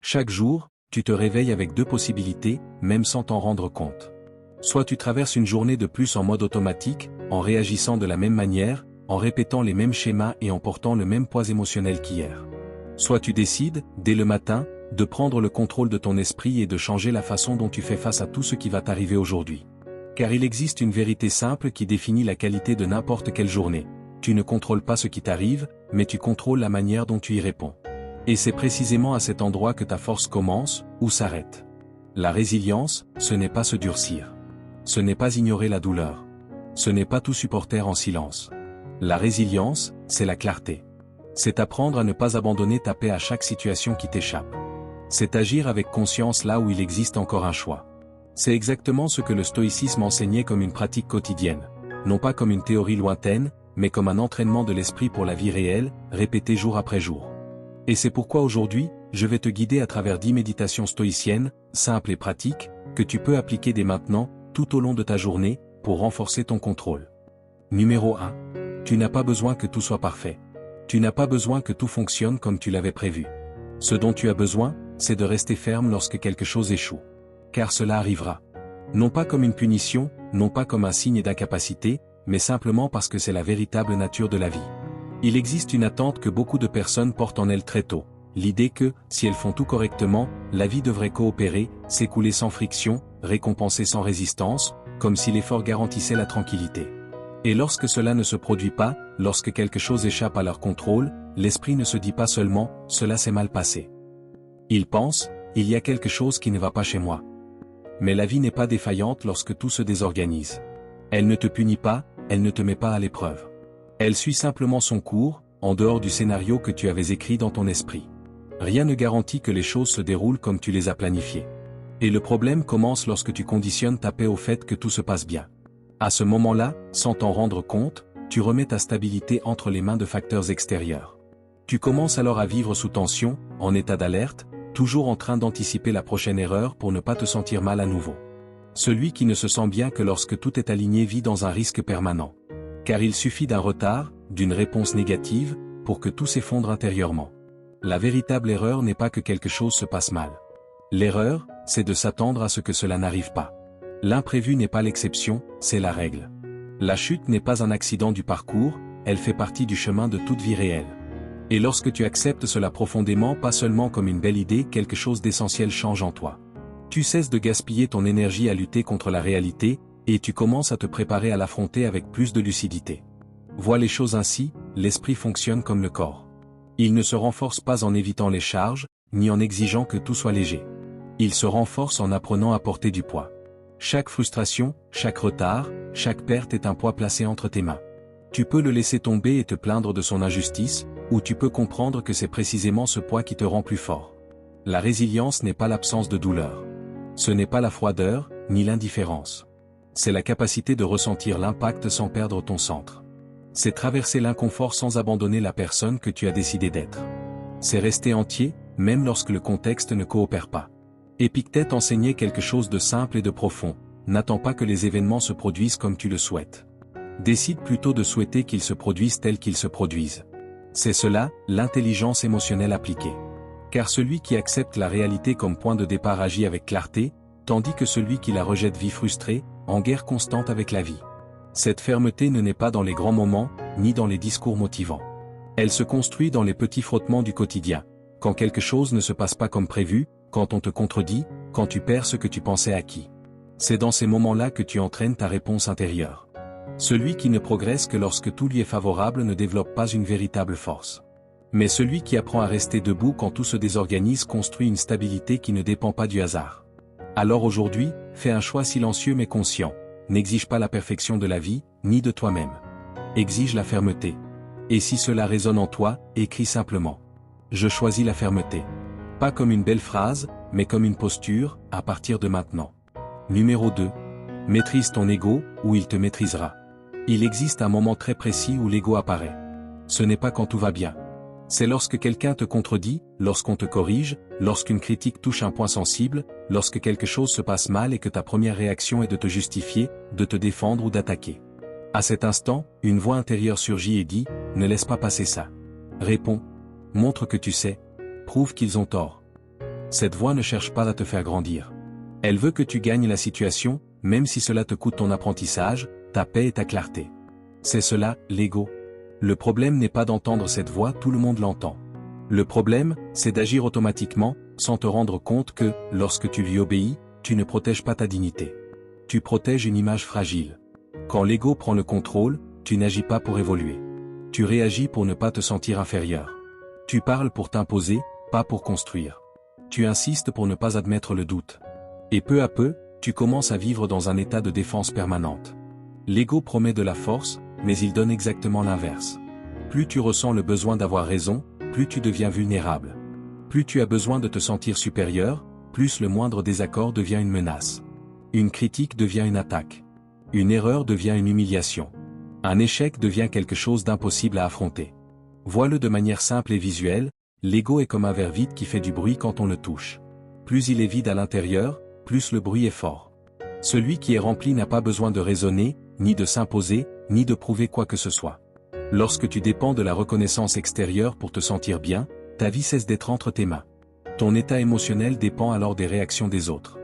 Chaque jour, tu te réveilles avec deux possibilités, même sans t'en rendre compte. Soit tu traverses une journée de plus en mode automatique, en réagissant de la même manière, en répétant les mêmes schémas et en portant le même poids émotionnel qu'hier. Soit tu décides, dès le matin, de prendre le contrôle de ton esprit et de changer la façon dont tu fais face à tout ce qui va t'arriver aujourd'hui. Car il existe une vérité simple qui définit la qualité de n'importe quelle journée. Tu ne contrôles pas ce qui t'arrive, mais tu contrôles la manière dont tu y réponds. Et c'est précisément à cet endroit que ta force commence, ou s'arrête. La résilience, ce n'est pas se durcir. Ce n'est pas ignorer la douleur. Ce n'est pas tout supporter en silence. La résilience, c'est la clarté. C'est apprendre à ne pas abandonner ta paix à chaque situation qui t'échappe. C'est agir avec conscience là où il existe encore un choix. C'est exactement ce que le stoïcisme enseignait comme une pratique quotidienne, non pas comme une théorie lointaine, mais comme un entraînement de l'esprit pour la vie réelle, répété jour après jour. Et c'est pourquoi aujourd'hui, je vais te guider à travers 10 méditations stoïciennes, simples et pratiques, que tu peux appliquer dès maintenant, tout au long de ta journée, pour renforcer ton contrôle. Numéro 1. Tu n'as pas besoin que tout soit parfait. Tu n'as pas besoin que tout fonctionne comme tu l'avais prévu. Ce dont tu as besoin, c'est de rester ferme lorsque quelque chose échoue. Car cela arrivera. Non pas comme une punition, non pas comme un signe d'incapacité, mais simplement parce que c'est la véritable nature de la vie. Il existe une attente que beaucoup de personnes portent en elles très tôt, l'idée que, si elles font tout correctement, la vie devrait coopérer, s'écouler sans friction, récompenser sans résistance, comme si l'effort garantissait la tranquillité. Et lorsque cela ne se produit pas, lorsque quelque chose échappe à leur contrôle, l'esprit ne se dit pas seulement « cela s'est mal passé ». Il pense « il y a quelque chose qui ne va pas chez moi ». Mais la vie n'est pas défaillante lorsque tout se désorganise. Elle ne te punit pas, elle ne te met pas à l'épreuve. Elle suit simplement son cours, en dehors du scénario que tu avais écrit dans ton esprit. Rien ne garantit que les choses se déroulent comme tu les as planifiées. Et le problème commence lorsque tu conditionnes ta paix au fait que tout se passe bien. À ce moment-là, sans t'en rendre compte, tu remets ta stabilité entre les mains de facteurs extérieurs. Tu commences alors à vivre sous tension, en état d'alerte, toujours en train d'anticiper la prochaine erreur pour ne pas te sentir mal à nouveau. Celui qui ne se sent bien que lorsque tout est aligné vit dans un risque permanent. Car il suffit d'un retard, d'une réponse négative, pour que tout s'effondre intérieurement. La véritable erreur n'est pas que quelque chose se passe mal. L'erreur, c'est de s'attendre à ce que cela n'arrive pas. L'imprévu n'est pas l'exception, c'est la règle. La chute n'est pas un accident du parcours, elle fait partie du chemin de toute vie réelle. Et lorsque tu acceptes cela profondément, pas seulement comme une belle idée, quelque chose d'essentiel change en toi. Tu cesses de gaspiller ton énergie à lutter contre la réalité, et tu commences à te préparer à l'affronter avec plus de lucidité. Vois les choses ainsi, l'esprit fonctionne comme le corps. Il ne se renforce pas en évitant les charges, ni en exigeant que tout soit léger. Il se renforce en apprenant à porter du poids. Chaque frustration, chaque retard, chaque perte est un poids placé entre tes mains. Tu peux le laisser tomber et te plaindre de son injustice, ou tu peux comprendre que c'est précisément ce poids qui te rend plus fort. La résilience n'est pas l'absence de douleur. Ce n'est pas la froideur, ni l'indifférence. C'est la capacité de ressentir l'impact sans perdre ton centre. C'est traverser l'inconfort sans abandonner la personne que tu as décidé d'être. C'est rester entier, même lorsque le contexte ne coopère pas. Épictète enseignait quelque chose de simple et de profond. N'attends pas que les événements se produisent comme tu le souhaites. Décide plutôt de souhaiter qu'ils se produisent tels qu'ils se produisent. C'est cela, l'intelligence émotionnelle appliquée. Car celui qui accepte la réalité comme point de départ agit avec clarté, tandis que celui qui la rejette vit frustré, en guerre constante avec la vie. Cette fermeté ne naît pas dans les grands moments, ni dans les discours motivants. Elle se construit dans les petits frottements du quotidien. Quand quelque chose ne se passe pas comme prévu, quand on te contredit, quand tu perds ce que tu pensais acquis. C'est dans ces moments-là que tu entraînes ta réponse intérieure. Celui qui ne progresse que lorsque tout lui est favorable ne développe pas une véritable force. Mais celui qui apprend à rester debout quand tout se désorganise construit une stabilité qui ne dépend pas du hasard. Alors aujourd'hui, fais un choix silencieux mais conscient. N'exige pas la perfection de la vie, ni de toi-même. Exige la fermeté. Et si cela résonne en toi, écris simplement. Je choisis la fermeté. Pas comme une belle phrase, mais comme une posture, à partir de maintenant. Numéro 2. Maîtrise ton ego, ou il te maîtrisera. Il existe un moment très précis où l'ego apparaît. Ce n'est pas quand tout va bien. C'est lorsque quelqu'un te contredit, lorsqu'on te corrige, lorsqu'une critique touche un point sensible, lorsque quelque chose se passe mal et que ta première réaction est de te justifier, de te défendre ou d'attaquer. À cet instant, une voix intérieure surgit et dit « Ne laisse pas passer ça. Réponds. Montre que tu sais. Prouve qu'ils ont tort. » Cette voix ne cherche pas à te faire grandir. Elle veut que tu gagnes la situation, même si cela te coûte ton apprentissage, ta paix et ta clarté. C'est cela, l'ego. Le problème n'est pas d'entendre cette voix, tout le monde l'entend. Le problème, c'est d'agir automatiquement, sans te rendre compte que, lorsque tu lui obéis, tu ne protèges pas ta dignité. Tu protèges une image fragile. Quand l'ego prend le contrôle, tu n'agis pas pour évoluer. Tu réagis pour ne pas te sentir inférieur. Tu parles pour t'imposer, pas pour construire. Tu insistes pour ne pas admettre le doute. Et peu à peu, tu commences à vivre dans un état de défense permanente. L'ego promet de la force, mais il donne exactement l'inverse. Plus tu ressens le besoin d'avoir raison, plus tu deviens vulnérable. Plus tu as besoin de te sentir supérieur, plus le moindre désaccord devient une menace. Une critique devient une attaque. Une erreur devient une humiliation. Un échec devient quelque chose d'impossible à affronter. Vois-le de manière simple et visuelle, l'ego est comme un verre vide qui fait du bruit quand on le touche. Plus il est vide à l'intérieur, plus le bruit est fort. Celui qui est rempli n'a pas besoin de raisonner, ni de s'imposer, ni de prouver quoi que ce soit. Lorsque tu dépends de la reconnaissance extérieure pour te sentir bien, ta vie cesse d'être entre tes mains. Ton état émotionnel dépend alors des réactions des autres.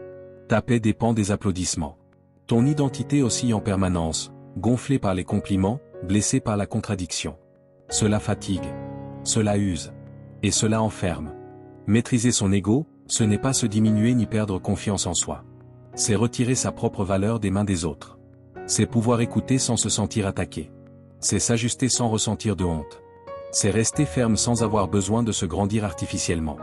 Ta paix dépend des applaudissements. Ton identité oscille en permanence, gonflée par les compliments, blessée par la contradiction. Cela fatigue. Cela use. Et cela enferme. Maîtriser son ego, ce n'est pas se diminuer ni perdre confiance en soi. C'est retirer sa propre valeur des mains des autres. C'est pouvoir écouter sans se sentir attaqué. C'est s'ajuster sans ressentir de honte. C'est rester ferme sans avoir besoin de se grandir artificiellement.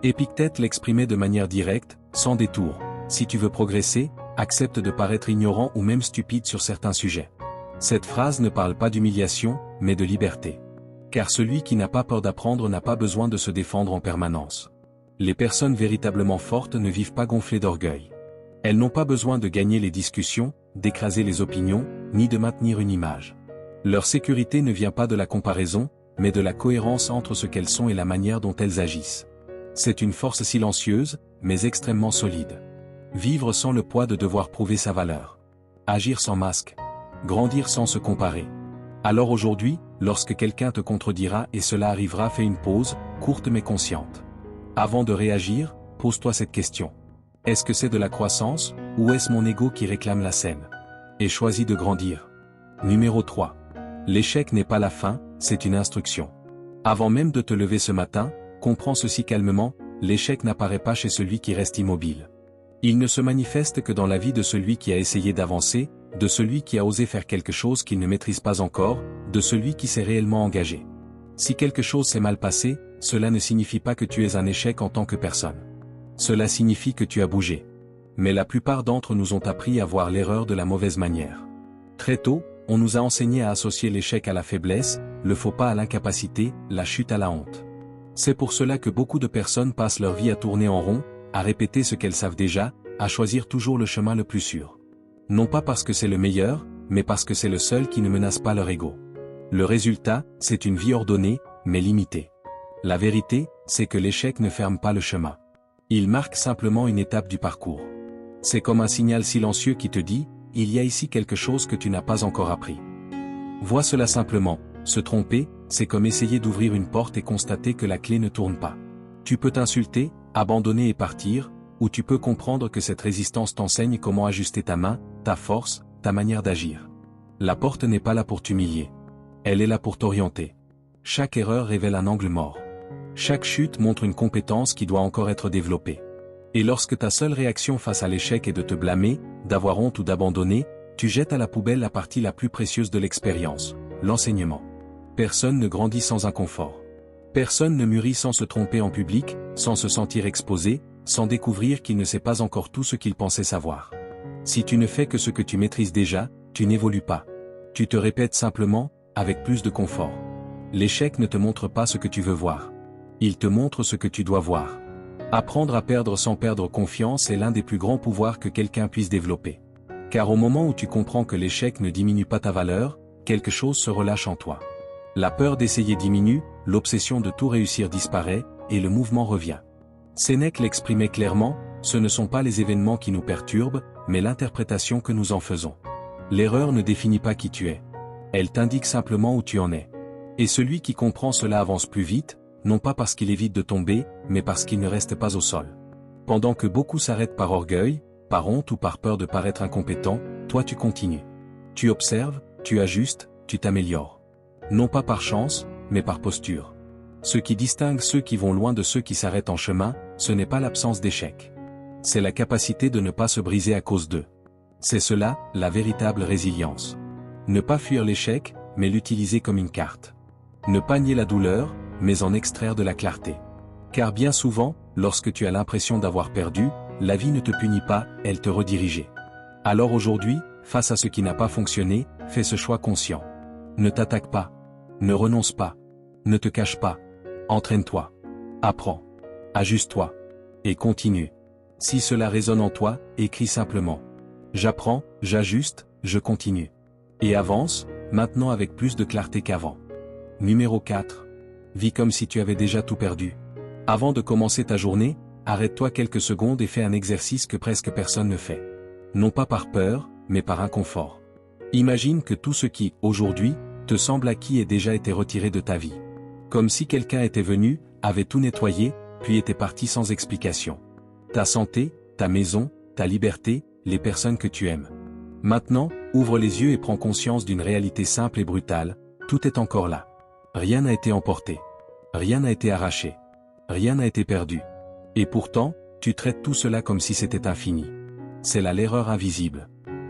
Épictète l'exprimait de manière directe, sans détour. Si tu veux progresser, accepte de paraître ignorant ou même stupide sur certains sujets. Cette phrase ne parle pas d'humiliation, mais de liberté. Car celui qui n'a pas peur d'apprendre n'a pas besoin de se défendre en permanence. Les personnes véritablement fortes ne vivent pas gonflées d'orgueil. Elles n'ont pas besoin de gagner les discussions, d'écraser les opinions, ni de maintenir une image. Leur sécurité ne vient pas de la comparaison, mais de la cohérence entre ce qu'elles sont et la manière dont elles agissent. C'est une force silencieuse, mais extrêmement solide. Vivre sans le poids de devoir prouver sa valeur. Agir sans masque. Grandir sans se comparer. Alors aujourd'hui, lorsque quelqu'un te contredira et cela arrivera, fais une pause, courte mais consciente. Avant de réagir, pose-toi cette question. Est-ce que c'est de la croissance, ou est-ce mon ego qui réclame la scène? Et choisis de grandir. Numéro 3. L'échec n'est pas la fin, c'est une instruction. Avant même de te lever ce matin, comprends ceci calmement, l'échec n'apparaît pas chez celui qui reste immobile. Il ne se manifeste que dans la vie de celui qui a essayé d'avancer, de celui qui a osé faire quelque chose qu'il ne maîtrise pas encore, de celui qui s'est réellement engagé. Si quelque chose s'est mal passé, cela ne signifie pas que tu es un échec en tant que personne. Cela signifie que tu as bougé. Mais la plupart d'entre nous ont appris à voir l'erreur de la mauvaise manière. Très tôt, on nous a enseigné à associer l'échec à la faiblesse, le faux pas à l'incapacité, la chute à la honte. C'est pour cela que beaucoup de personnes passent leur vie à tourner en rond, à répéter ce qu'elles savent déjà, à choisir toujours le chemin le plus sûr. Non pas parce que c'est le meilleur, mais parce que c'est le seul qui ne menace pas leur ego. Le résultat, c'est une vie ordonnée, mais limitée. La vérité, c'est que l'échec ne ferme pas le chemin. Il marque simplement une étape du parcours. C'est comme un signal silencieux qui te dit, il y a ici quelque chose que tu n'as pas encore appris. Vois cela simplement, se tromper, c'est comme essayer d'ouvrir une porte et constater que la clé ne tourne pas. Tu peux t'insulter, abandonner et partir, ou tu peux comprendre que cette résistance t'enseigne comment ajuster ta main, ta force, ta manière d'agir. La porte n'est pas là pour t'humilier. Elle est là pour t'orienter. Chaque erreur révèle un angle mort. Chaque chute montre une compétence qui doit encore être développée. Et lorsque ta seule réaction face à l'échec est de te blâmer, d'avoir honte ou d'abandonner, tu jettes à la poubelle la partie la plus précieuse de l'expérience, l'enseignement. Personne ne grandit sans inconfort. Personne ne mûrit sans se tromper en public, sans se sentir exposé, sans découvrir qu'il ne sait pas encore tout ce qu'il pensait savoir. Si tu ne fais que ce que tu maîtrises déjà, tu n'évolues pas. Tu te répètes simplement, avec plus de confort. L'échec ne te montre pas ce que tu veux voir. Il te montre ce que tu dois voir. Apprendre à perdre sans perdre confiance est l'un des plus grands pouvoirs que quelqu'un puisse développer. Car au moment où tu comprends que l'échec ne diminue pas ta valeur, quelque chose se relâche en toi. La peur d'essayer diminue, l'obsession de tout réussir disparaît, et le mouvement revient. Sénèque l'exprimait clairement, ce ne sont pas les événements qui nous perturbent, mais l'interprétation que nous en faisons. L'erreur ne définit pas qui tu es. Elle t'indique simplement où tu en es. Et celui qui comprend cela avance plus vite, non pas parce qu'il évite de tomber, mais parce qu'il ne reste pas au sol. Pendant que beaucoup s'arrêtent par orgueil, par honte ou par peur de paraître incompétent, toi tu continues. Tu observes, tu ajustes, tu t'améliores. Non pas par chance, mais par posture. Ce qui distingue ceux qui vont loin de ceux qui s'arrêtent en chemin, ce n'est pas l'absence d'échec. C'est la capacité de ne pas se briser à cause d'eux. C'est cela, la véritable résilience. Ne pas fuir l'échec, mais l'utiliser comme une carte. Ne pas nier la douleur, mais en extraire de la clarté. Car bien souvent, lorsque tu as l'impression d'avoir perdu, la vie ne te punit pas, elle te redirige. Alors aujourd'hui, face à ce qui n'a pas fonctionné, fais ce choix conscient. Ne t'attaque pas. Ne renonce pas. Ne te cache pas. Entraîne-toi. Apprends. Ajuste-toi. Et continue. Si cela résonne en toi, écris simplement. J'apprends, j'ajuste, je continue. Et avance, maintenant avec plus de clarté qu'avant. Numéro 4. Vis comme si tu avais déjà tout perdu. Avant de commencer ta journée, arrête-toi quelques secondes et fais un exercice que presque personne ne fait. Non pas par peur, mais par inconfort. Imagine que tout ce qui, aujourd'hui, te semble acquis ait déjà été retiré de ta vie. Comme si quelqu'un était venu, avait tout nettoyé, puis était parti sans explication. Ta santé, ta maison, ta liberté, les personnes que tu aimes. Maintenant, ouvre les yeux et prends conscience d'une réalité simple et brutale, tout est encore là. Rien n'a été emporté. Rien n'a été arraché. Rien n'a été perdu. Et pourtant, tu traites tout cela comme si c'était infini. C'est là l'erreur invisible.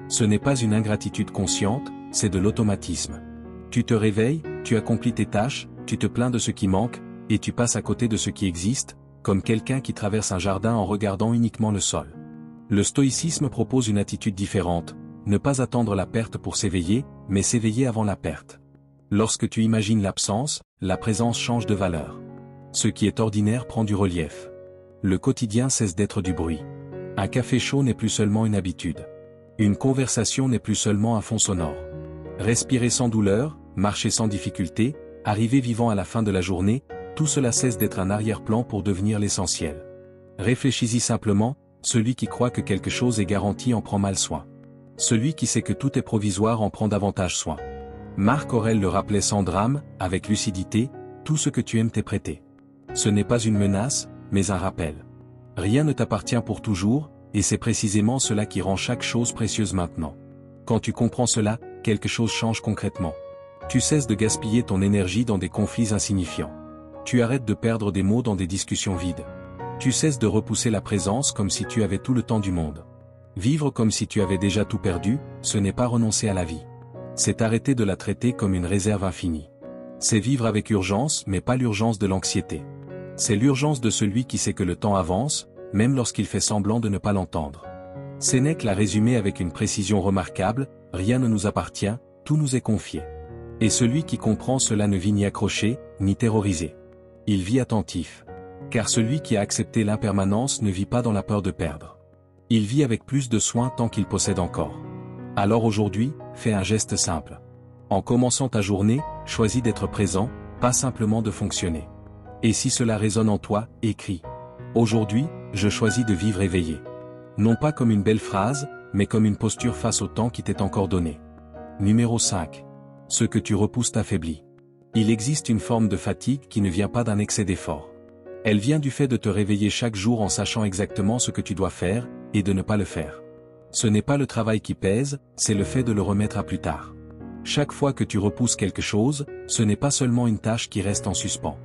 Ce n'est pas une ingratitude consciente, c'est de l'automatisme. Tu te réveilles, tu accomplis tes tâches, tu te plains de ce qui manque, et tu passes à côté de ce qui existe, comme quelqu'un qui traverse un jardin en regardant uniquement le sol. Le stoïcisme propose une attitude différente, ne pas attendre la perte pour s'éveiller, mais s'éveiller avant la perte. Lorsque tu imagines l'absence, la présence change de valeur. Ce qui est ordinaire prend du relief. Le quotidien cesse d'être du bruit. Un café chaud n'est plus seulement une habitude. Une conversation n'est plus seulement un fond sonore. Respirer sans douleur, marcher sans difficulté, arriver vivant à la fin de la journée, tout cela cesse d'être un arrière-plan pour devenir l'essentiel. Réfléchis-y simplement, celui qui croit que quelque chose est garanti en prend mal soin. Celui qui sait que tout est provisoire en prend davantage soin. Marc Aurèle le rappelait sans drame, avec lucidité, tout ce que tu aimes t'est prêté. Ce n'est pas une menace, mais un rappel. Rien ne t'appartient pour toujours, et c'est précisément cela qui rend chaque chose précieuse maintenant. Quand tu comprends cela, quelque chose change concrètement. Tu cesses de gaspiller ton énergie dans des conflits insignifiants. Tu arrêtes de perdre des mots dans des discussions vides. Tu cesses de repousser la présence comme si tu avais tout le temps du monde. Vivre comme si tu avais déjà tout perdu, ce n'est pas renoncer à la vie. C'est arrêter de la traiter comme une réserve infinie. C'est vivre avec urgence mais pas l'urgence de l'anxiété. C'est l'urgence de celui qui sait que le temps avance, même lorsqu'il fait semblant de ne pas l'entendre. Sénèque l'a résumé avec une précision remarquable, rien ne nous appartient, tout nous est confié. Et celui qui comprend cela ne vit ni accroché, ni terrorisé. Il vit attentif. Car celui qui a accepté l'impermanence ne vit pas dans la peur de perdre. Il vit avec plus de soin tant qu'il possède encore. Alors aujourd'hui, fais un geste simple. En commençant ta journée, choisis d'être présent, pas simplement de fonctionner. Et si cela résonne en toi, écris. Aujourd'hui, je choisis de vivre éveillé. Non pas comme une belle phrase, mais comme une posture face au temps qui t'est encore donné. Numéro 5. Ce que tu repousses t'affaiblit. Il existe une forme de fatigue qui ne vient pas d'un excès d'effort. Elle vient du fait de te réveiller chaque jour en sachant exactement ce que tu dois faire, et de ne pas le faire. Ce n'est pas le travail qui pèse, c'est le fait de le remettre à plus tard. Chaque fois que tu repousses quelque chose, ce n'est pas seulement une tâche qui reste en suspens.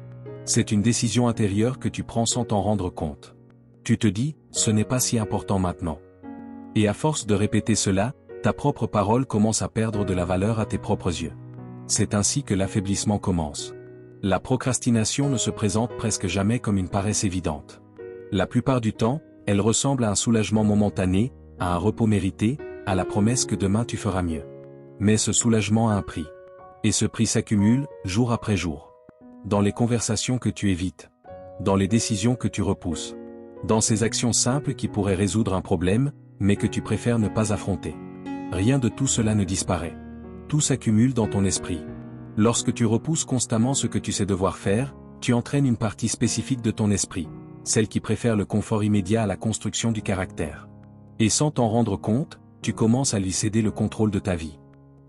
C'est une décision intérieure que tu prends sans t'en rendre compte. Tu te dis, ce n'est pas si important maintenant. Et à force de répéter cela, ta propre parole commence à perdre de la valeur à tes propres yeux. C'est ainsi que l'affaiblissement commence. La procrastination ne se présente presque jamais comme une paresse évidente. La plupart du temps, elle ressemble à un soulagement momentané, à un repos mérité, à la promesse que demain tu feras mieux. Mais ce soulagement a un prix. Et ce prix s'accumule, jour après jour. Dans les conversations que tu évites. Dans les décisions que tu repousses. Dans ces actions simples qui pourraient résoudre un problème, mais que tu préfères ne pas affronter. Rien de tout cela ne disparaît. Tout s'accumule dans ton esprit. Lorsque tu repousses constamment ce que tu sais devoir faire, tu entraînes une partie spécifique de ton esprit, celle qui préfère le confort immédiat à la construction du caractère. Et sans t'en rendre compte, tu commences à lui céder le contrôle de ta vie.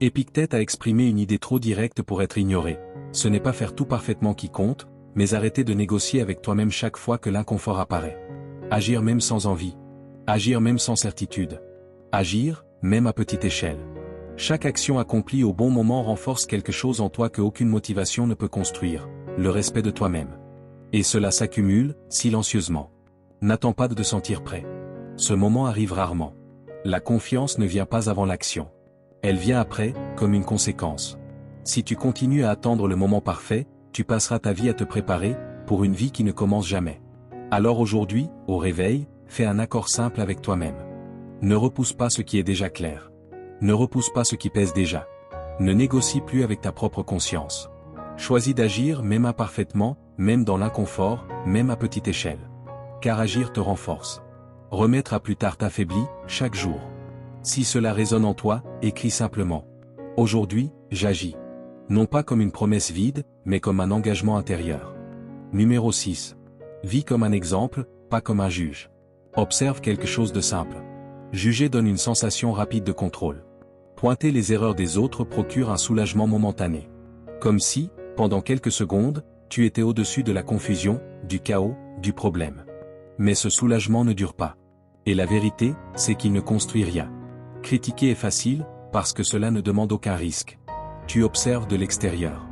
Épictète a exprimé une idée trop directe pour être ignorée. Ce n'est pas faire tout parfaitement qui compte, mais arrêter de négocier avec toi-même chaque fois que l'inconfort apparaît. Agir même sans envie. Agir même sans certitude. Agir, même à petite échelle. Chaque action accomplie au bon moment renforce quelque chose en toi que aucune motivation ne peut construire, le respect de toi-même. Et cela s'accumule, silencieusement. N'attends pas de te sentir prêt. Ce moment arrive rarement. La confiance ne vient pas avant l'action. Elle vient après, comme une conséquence. Si tu continues à attendre le moment parfait, tu passeras ta vie à te préparer, pour une vie qui ne commence jamais. Alors aujourd'hui, au réveil, fais un accord simple avec toi-même. Ne repousse pas ce qui est déjà clair. Ne repousse pas ce qui pèse déjà. Ne négocie plus avec ta propre conscience. Choisis d'agir même imparfaitement, même dans l'inconfort, même à petite échelle. Car agir te renforce. Remettre à plus tard t'affaiblit, chaque jour. Si cela résonne en toi, écris simplement. Aujourd'hui, j'agis. Non pas comme une promesse vide, mais comme un engagement intérieur. Numéro 6. Vis comme un exemple, pas comme un juge. Observe quelque chose de simple. Juger donne une sensation rapide de contrôle. Pointer les erreurs des autres procure un soulagement momentané. Comme si, pendant quelques secondes, tu étais au-dessus de la confusion, du chaos, du problème. Mais ce soulagement ne dure pas. Et la vérité, c'est qu'il ne construit rien. Critiquer est facile, parce que cela ne demande aucun risque. Tu observes de l'extérieur.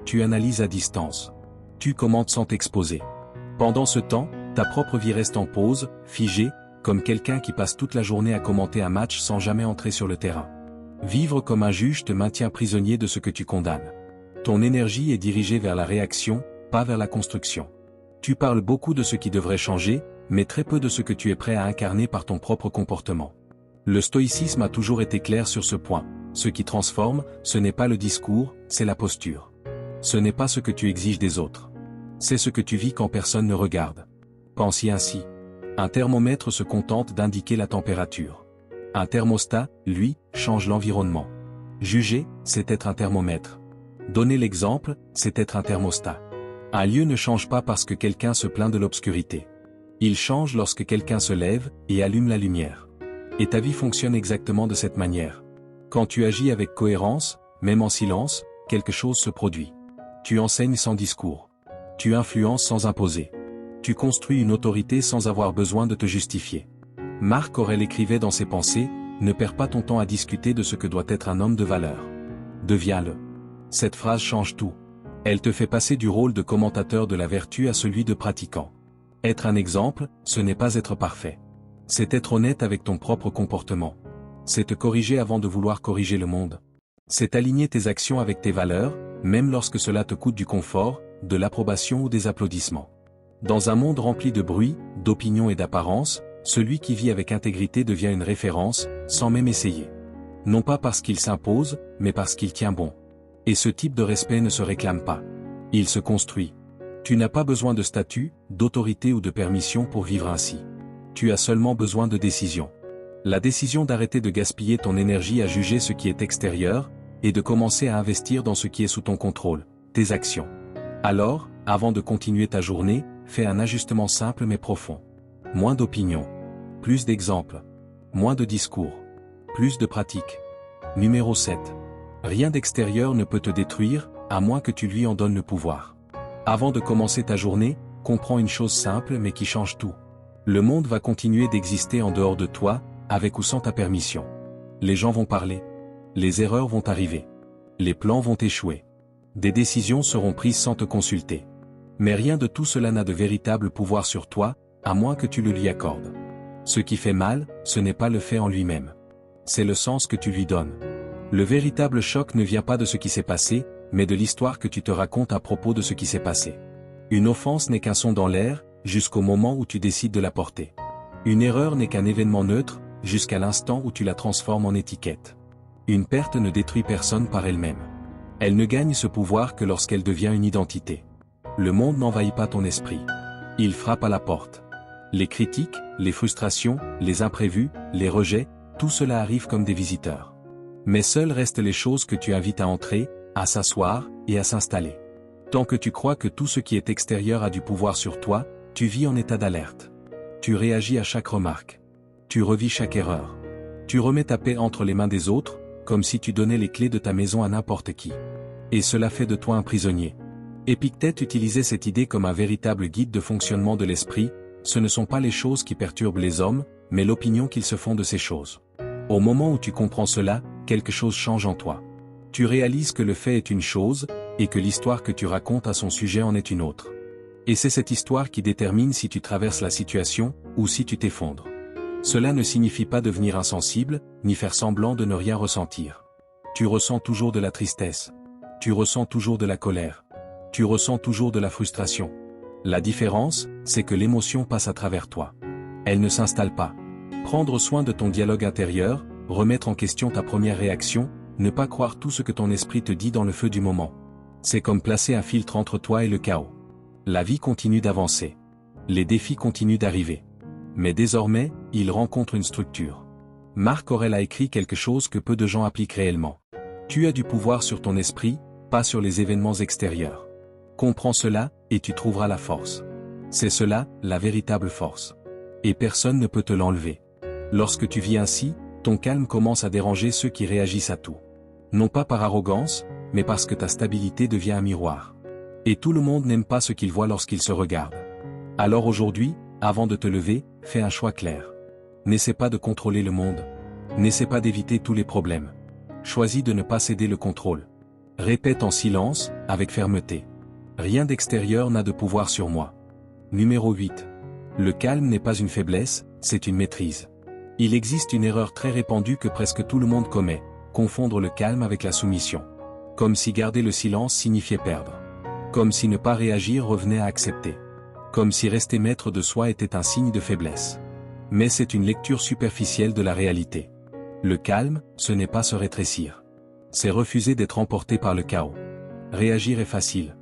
Tu analyses à distance. Tu commentes sans t'exposer. Pendant ce temps, ta propre vie reste en pause, figée, comme quelqu'un qui passe toute la journée à commenter un match sans jamais entrer sur le terrain. Vivre comme un juge te maintient prisonnier de ce que tu condamnes. Ton énergie est dirigée vers la réaction, pas vers la construction. Tu parles beaucoup de ce qui devrait changer, mais très peu de ce que tu es prêt à incarner par ton propre comportement. Le stoïcisme a toujours été clair sur ce point. Ce qui transforme, ce n'est pas le discours, c'est la posture. Ce n'est pas ce que tu exiges des autres. C'est ce que tu vis quand personne ne regarde. Pense-y ainsi. Un thermomètre se contente d'indiquer la température. Un thermostat, lui, change l'environnement. Juger, c'est être un thermomètre. Donner l'exemple, c'est être un thermostat. Un lieu ne change pas parce que quelqu'un se plaint de l'obscurité. Il change lorsque quelqu'un se lève et allume la lumière. Et ta vie fonctionne exactement de cette manière. Quand tu agis avec cohérence, même en silence, quelque chose se produit. Tu enseignes sans discours. Tu influences sans imposer. Tu construis une autorité sans avoir besoin de te justifier. Marc Aurèle écrivait dans ses pensées, « Ne perds pas ton temps à discuter de ce que doit être un homme de valeur. Deviens-le. » Cette phrase change tout. Elle te fait passer du rôle de commentateur de la vertu à celui de pratiquant. Être un exemple, ce n'est pas être parfait. C'est être honnête avec ton propre comportement. C'est te corriger avant de vouloir corriger le monde. C'est aligner tes actions avec tes valeurs, même lorsque cela te coûte du confort, de l'approbation ou des applaudissements. Dans un monde rempli de bruit, d'opinions et d'apparences, celui qui vit avec intégrité devient une référence, sans même essayer. Non pas parce qu'il s'impose, mais parce qu'il tient bon. Et ce type de respect ne se réclame pas. Il se construit. Tu n'as pas besoin de statut, d'autorité ou de permission pour vivre ainsi. Tu as seulement besoin de décision. La décision d'arrêter de gaspiller ton énergie à juger ce qui est extérieur, et de commencer à investir dans ce qui est sous ton contrôle, tes actions. Alors, avant de continuer ta journée, fais un ajustement simple mais profond. Moins d'opinions. Plus d'exemples. Moins de discours. Plus de pratique. Numéro 7. Rien d'extérieur ne peut te détruire, à moins que tu lui en donnes le pouvoir. Avant de commencer ta journée, comprends une chose simple mais qui change tout. Le monde va continuer d'exister en dehors de toi, avec ou sans ta permission. Les gens vont parler. Les erreurs vont arriver. Les plans vont échouer. Des décisions seront prises sans te consulter. Mais rien de tout cela n'a de véritable pouvoir sur toi, à moins que tu le lui accordes. Ce qui fait mal, ce n'est pas le fait en lui-même. C'est le sens que tu lui donnes. Le véritable choc ne vient pas de ce qui s'est passé, mais de l'histoire que tu te racontes à propos de ce qui s'est passé. Une offense n'est qu'un son dans l'air, jusqu'au moment où tu décides de la porter. Une erreur n'est qu'un événement neutre, jusqu'à l'instant où tu la transformes en étiquette. Une perte ne détruit personne par elle-même. Elle ne gagne ce pouvoir que lorsqu'elle devient une identité. Le monde n'envahit pas ton esprit. Il frappe à la porte. Les critiques, les frustrations, les imprévus, les rejets, tout cela arrive comme des visiteurs. Mais seules restent les choses que tu invites à entrer, à s'asseoir, et à s'installer. Tant que tu crois que tout ce qui est extérieur a du pouvoir sur toi, tu vis en état d'alerte. Tu réagis à chaque remarque. Tu revis chaque erreur. Tu remets ta paix entre les mains des autres, comme si tu donnais les clés de ta maison à n'importe qui. Et cela fait de toi un prisonnier. Épictète utilisait cette idée comme un véritable guide de fonctionnement de l'esprit, Ce ne sont pas les choses qui perturbent les hommes, mais l'opinion qu'ils se font de ces choses. Au moment où tu comprends cela, quelque chose change en toi. Tu réalises que le fait est une chose, et que l'histoire que tu racontes à son sujet en est une autre. Et c'est cette histoire qui détermine si tu traverses la situation, ou si tu t'effondres. Cela ne signifie pas devenir insensible, ni faire semblant de ne rien ressentir. Tu ressens toujours de la tristesse. Tu ressens toujours de la colère. Tu ressens toujours de la frustration. La différence, c'est que l'émotion passe à travers toi. Elle ne s'installe pas. Prendre soin de ton dialogue intérieur, remettre en question ta première réaction, ne pas croire tout ce que ton esprit te dit dans le feu du moment. C'est comme placer un filtre entre toi et le chaos. La vie continue d'avancer. Les défis continuent d'arriver. Mais désormais, ils rencontrent une structure. Marc Aurèle a écrit quelque chose que peu de gens appliquent réellement. Tu as du pouvoir sur ton esprit, pas sur les événements extérieurs. Comprends cela, et tu trouveras la force. C'est cela, la véritable force. Et personne ne peut te l'enlever. Lorsque tu vis ainsi, ton calme commence à déranger ceux qui réagissent à tout. Non pas par arrogance, mais parce que ta stabilité devient un miroir. Et tout le monde n'aime pas ce qu'il voit lorsqu'il se regarde. Alors aujourd'hui, avant de te lever, fais un choix clair. N'essaie pas de contrôler le monde. N'essaie pas d'éviter tous les problèmes. Choisis de ne pas céder le contrôle. Répète en silence, avec fermeté. Rien d'extérieur n'a de pouvoir sur moi. Numéro 8. Le calme n'est pas une faiblesse, c'est une maîtrise. Il existe une erreur très répandue que presque tout le monde commet, confondre le calme avec la soumission. Comme si garder le silence signifiait perdre. Comme si ne pas réagir revenait à accepter. Comme si rester maître de soi était un signe de faiblesse. Mais c'est une lecture superficielle de la réalité. Le calme, ce n'est pas se rétrécir. C'est refuser d'être emporté par le chaos. Réagir est facile.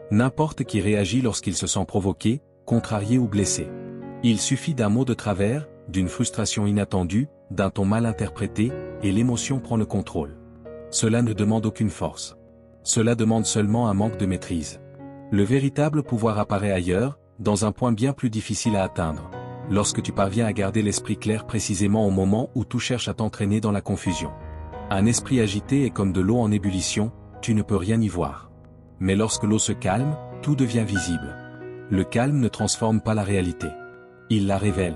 N'importe qui réagit lorsqu'il se sent provoqué, contrarié ou blessé. Il suffit d'un mot de travers, d'une frustration inattendue, d'un ton mal interprété, et l'émotion prend le contrôle. Cela ne demande aucune force. Cela demande seulement un manque de maîtrise. Le véritable pouvoir apparaît ailleurs, dans un point bien plus difficile à atteindre. Lorsque tu parviens à garder l'esprit clair précisément au moment où tout cherche à t'entraîner dans la confusion. Un esprit agité est comme de l'eau en ébullition, tu ne peux rien y voir. Mais lorsque l'eau se calme, tout devient visible. Le calme ne transforme pas la réalité. Il la révèle.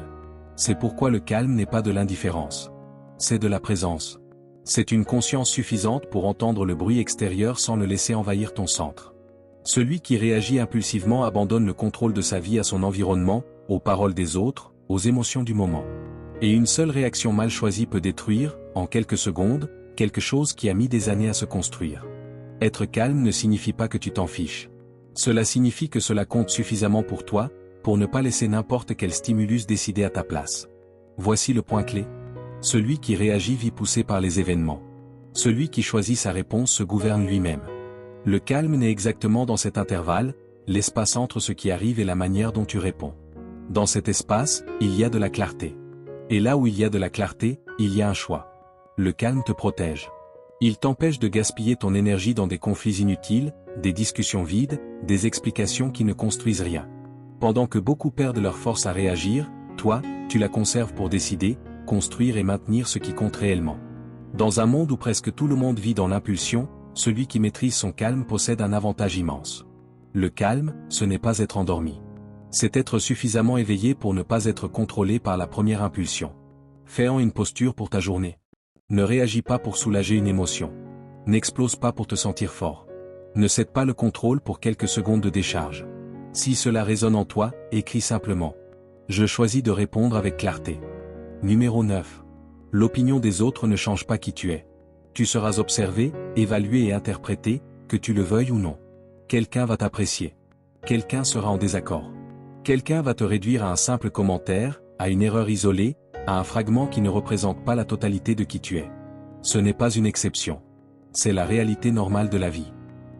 C'est pourquoi le calme n'est pas de l'indifférence. C'est de la présence. C'est une conscience suffisante pour entendre le bruit extérieur sans le laisser envahir ton centre. Celui qui réagit impulsivement abandonne le contrôle de sa vie à son environnement, aux paroles des autres, aux émotions du moment. Et une seule réaction mal choisie peut détruire, en quelques secondes, quelque chose qui a mis des années à se construire. Être calme ne signifie pas que tu t'en fiches. Cela signifie que cela compte suffisamment pour toi, pour ne pas laisser n'importe quel stimulus décider à ta place. Voici le point clé. Celui qui réagit vit poussé par les événements. Celui qui choisit sa réponse se gouverne lui-même. Le calme naît exactement dans cet intervalle, l'espace entre ce qui arrive et la manière dont tu réponds. Dans cet espace, il y a de la clarté. Et là où il y a de la clarté, il y a un choix. Le calme te protège. Il t'empêche de gaspiller ton énergie dans des conflits inutiles, des discussions vides, des explications qui ne construisent rien. Pendant que beaucoup perdent leur force à réagir, toi, tu la conserves pour décider, construire et maintenir ce qui compte réellement. Dans un monde où presque tout le monde vit dans l'impulsion, celui qui maîtrise son calme possède un avantage immense. Le calme, ce n'est pas être endormi. C'est être suffisamment éveillé pour ne pas être contrôlé par la première impulsion. Fais-en une posture pour ta journée. Ne réagis pas pour soulager une émotion. N'explose pas pour te sentir fort. Ne cède pas le contrôle pour quelques secondes de décharge. Si cela résonne en toi, écris simplement. Je choisis de répondre avec clarté. Numéro 9. L'opinion des autres ne change pas qui tu es. Tu seras observé, évalué et interprété, que tu le veuilles ou non. Quelqu'un va t'apprécier. Quelqu'un sera en désaccord. Quelqu'un va te réduire à un simple commentaire, à une erreur isolée, à un fragment qui ne représente pas la totalité de qui tu es. Ce n'est pas une exception. C'est la réalité normale de la vie.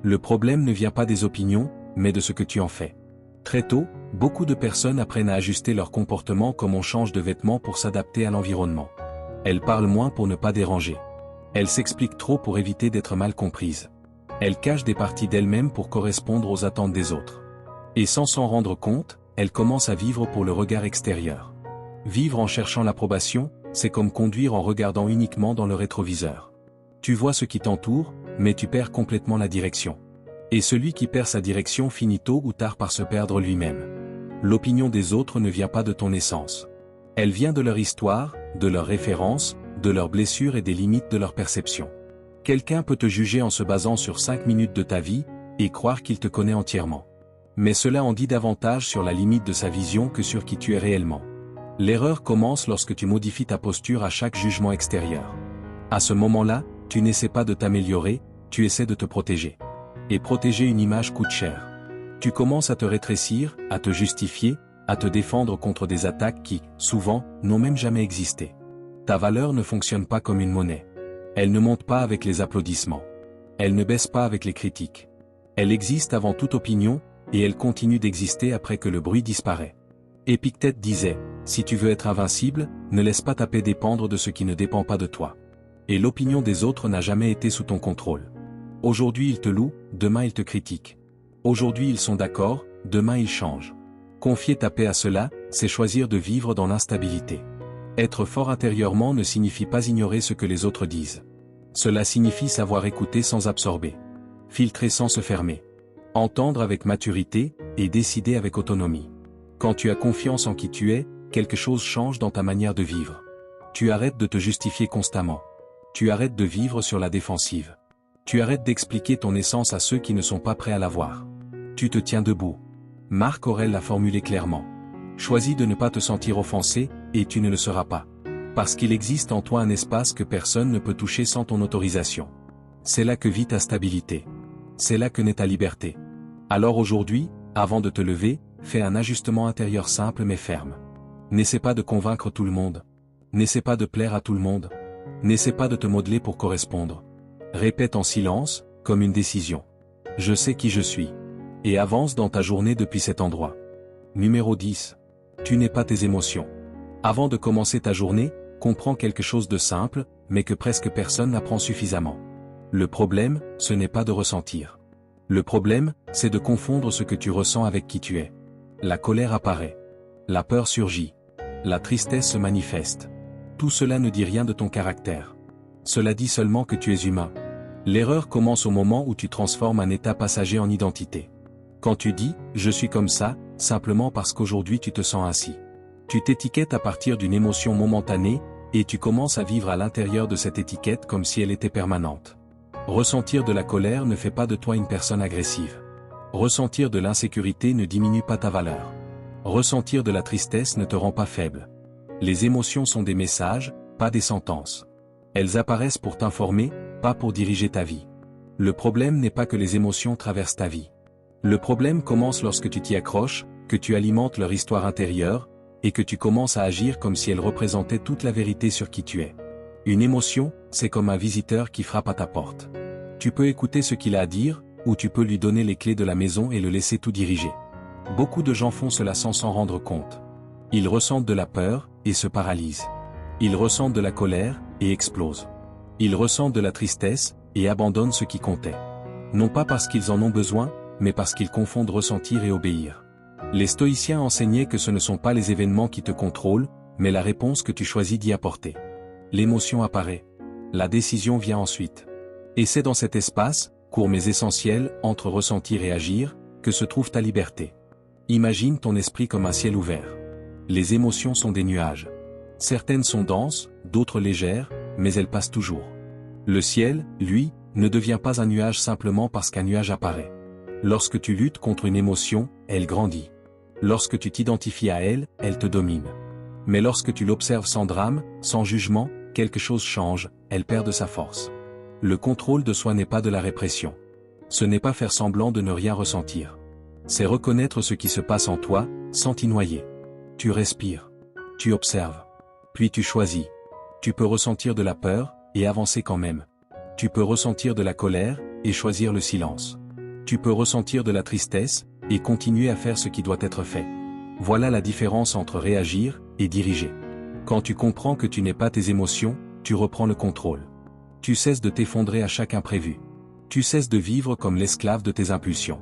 Le problème ne vient pas des opinions, mais de ce que tu en fais. Très tôt, beaucoup de personnes apprennent à ajuster leur comportement comme on change de vêtements pour s'adapter à l'environnement. Elles parlent moins pour ne pas déranger. Elles s'expliquent trop pour éviter d'être mal comprises. Elles cachent des parties d'elles-mêmes pour correspondre aux attentes des autres. Et sans s'en rendre compte, elles commencent à vivre pour le regard extérieur. Vivre en cherchant l'approbation, c'est comme conduire en regardant uniquement dans le rétroviseur. Tu vois ce qui t'entoure, mais tu perds complètement la direction. Et celui qui perd sa direction finit tôt ou tard par se perdre lui-même. L'opinion des autres ne vient pas de ton essence. Elle vient de leur histoire, de leurs références, de leurs blessures et des limites de leur perception. Quelqu'un peut te juger en se basant sur 5 minutes de ta vie, et croire qu'il te connaît entièrement. Mais cela en dit davantage sur la limite de sa vision que sur qui tu es réellement. L'erreur commence lorsque tu modifies ta posture à chaque jugement extérieur. À ce moment-là, tu n'essaies pas de t'améliorer, tu essaies de te protéger. Et protéger une image coûte cher. Tu commences à te rétrécir, à te justifier, à te défendre contre des attaques qui, souvent, n'ont même jamais existé. Ta valeur ne fonctionne pas comme une monnaie. Elle ne monte pas avec les applaudissements. Elle ne baisse pas avec les critiques. Elle existe avant toute opinion, et elle continue d'exister après que le bruit disparaît. Épictète disait, si tu veux être invincible, ne laisse pas ta paix dépendre de ce qui ne dépend pas de toi. Et l'opinion des autres n'a jamais été sous ton contrôle. Aujourd'hui ils te louent, demain ils te critiquent. Aujourd'hui ils sont d'accord, demain ils changent. Confier ta paix à cela, c'est choisir de vivre dans l'instabilité. Être fort intérieurement ne signifie pas ignorer ce que les autres disent. Cela signifie savoir écouter sans absorber. Filtrer sans se fermer. Entendre avec maturité, et décider avec autonomie. Quand tu as confiance en qui tu es, quelque chose change dans ta manière de vivre. Tu arrêtes de te justifier constamment. Tu arrêtes de vivre sur la défensive. Tu arrêtes d'expliquer ton essence à ceux qui ne sont pas prêts à la voir. Tu te tiens debout. Marc Aurèle l'a formulé clairement. Choisis de ne pas te sentir offensé, et tu ne le seras pas. Parce qu'il existe en toi un espace que personne ne peut toucher sans ton autorisation. C'est là que vit ta stabilité. C'est là que naît ta liberté. Alors aujourd'hui, avant de te lever, fais un ajustement intérieur simple mais ferme. N'essaie pas de convaincre tout le monde. N'essaie pas de plaire à tout le monde. N'essaie pas de te modeler pour correspondre. Répète en silence, comme une décision. Je sais qui je suis. Et avance dans ta journée depuis cet endroit. Numéro 10. Tu n'es pas tes émotions. Avant de commencer ta journée, comprends quelque chose de simple, mais que presque personne n'apprend suffisamment. Le problème, ce n'est pas de ressentir. Le problème, c'est de confondre ce que tu ressens avec qui tu es. La colère apparaît. La peur surgit. La tristesse se manifeste. Tout cela ne dit rien de ton caractère. Cela dit seulement que tu es humain. L'erreur commence au moment où tu transformes un état passager en identité. Quand tu dis « je suis comme ça », simplement parce qu'aujourd'hui tu te sens ainsi. Tu t'étiquettes à partir d'une émotion momentanée, et tu commences à vivre à l'intérieur de cette étiquette comme si elle était permanente. Ressentir de la colère ne fait pas de toi une personne agressive. Ressentir de l'insécurité ne diminue pas ta valeur. Ressentir de la tristesse ne te rend pas faible. Les émotions sont des messages, pas des sentences. Elles apparaissent pour t'informer, pas pour diriger ta vie. Le problème n'est pas que les émotions traversent ta vie. Le problème commence lorsque tu t'y accroches, que tu alimentes leur histoire intérieure, et que tu commences à agir comme si elle représentait toute la vérité sur qui tu es. Une émotion, c'est comme un visiteur qui frappe à ta porte. Tu peux écouter ce qu'il a à dire, ou tu peux lui donner les clés de la maison et le laisser tout diriger. Beaucoup de gens font cela sans s'en rendre compte. Ils ressentent de la peur, et se paralysent. Ils ressentent de la colère, et explosent. Ils ressentent de la tristesse, et abandonnent ce qui comptait. Non pas parce qu'ils en ont besoin, mais parce qu'ils confondent ressentir et obéir. Les stoïciens enseignaient que ce ne sont pas les événements qui te contrôlent, mais la réponse que tu choisis d'y apporter. L'émotion apparaît. La décision vient ensuite. Et c'est dans cet espace, court mais essentiel, entre ressentir et agir, que se trouve ta liberté. Imagine ton esprit comme un ciel ouvert. Les émotions sont des nuages. Certaines sont denses, d'autres légères, mais elles passent toujours. Le ciel, lui, ne devient pas un nuage simplement parce qu'un nuage apparaît. Lorsque tu luttes contre une émotion, elle grandit. Lorsque tu t'identifies à elle, elle te domine. Mais lorsque tu l'observes sans drame, sans jugement, quelque chose change, elle perd de sa force. Le contrôle de soi n'est pas de la répression. Ce n'est pas faire semblant de ne rien ressentir. C'est reconnaître ce qui se passe en toi, sans t'y noyer. Tu respires. Tu observes. Puis tu choisis. Tu peux ressentir de la peur, et avancer quand même. Tu peux ressentir de la colère, et choisir le silence. Tu peux ressentir de la tristesse, et continuer à faire ce qui doit être fait. Voilà la différence entre réagir, et diriger. Quand tu comprends que tu n'es pas tes émotions, tu reprends le contrôle. Tu cesses de t'effondrer à chaque imprévu. Tu cesses de vivre comme l'esclave de tes impulsions.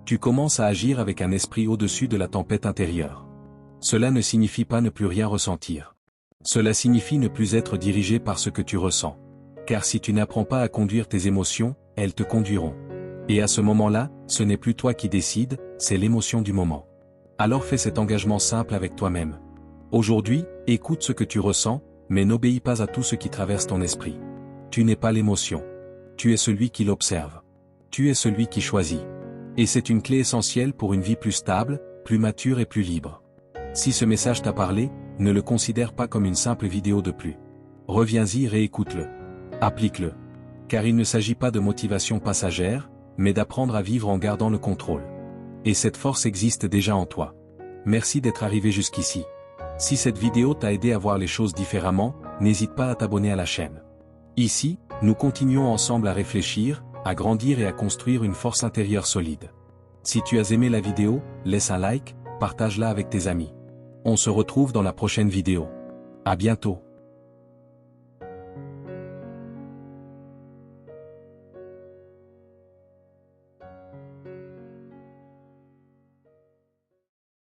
Tu commences à agir avec un esprit au-dessus de la tempête intérieure. Cela ne signifie pas ne plus rien ressentir. Cela signifie ne plus être dirigé par ce que tu ressens. Car si tu n'apprends pas à conduire tes émotions, elles te conduiront. Et à ce moment-là, ce n'est plus toi qui décides, c'est l'émotion du moment. Alors fais cet engagement simple avec toi-même. Aujourd'hui, écoute ce que tu ressens, mais n'obéis pas à tout ce qui traverse ton esprit. Tu n'es pas l'émotion. Tu es celui qui l'observe. Tu es celui qui choisit. Et c'est une clé essentielle pour une vie plus stable, plus mature et plus libre. Si ce message t'a parlé, ne le considère pas comme une simple vidéo de plus. Reviens-y et réécoute-le. Applique-le. Car il ne s'agit pas de motivation passagère, mais d'apprendre à vivre en gardant le contrôle. Et cette force existe déjà en toi. Merci d'être arrivé jusqu'ici. Si cette vidéo t'a aidé à voir les choses différemment, n'hésite pas à t'abonner à la chaîne. Ici, nous continuons ensemble à réfléchir, à grandir et à construire une force intérieure solide. Si tu as aimé la vidéo, laisse un like, partage-la avec tes amis. On se retrouve dans la prochaine vidéo. À bientôt.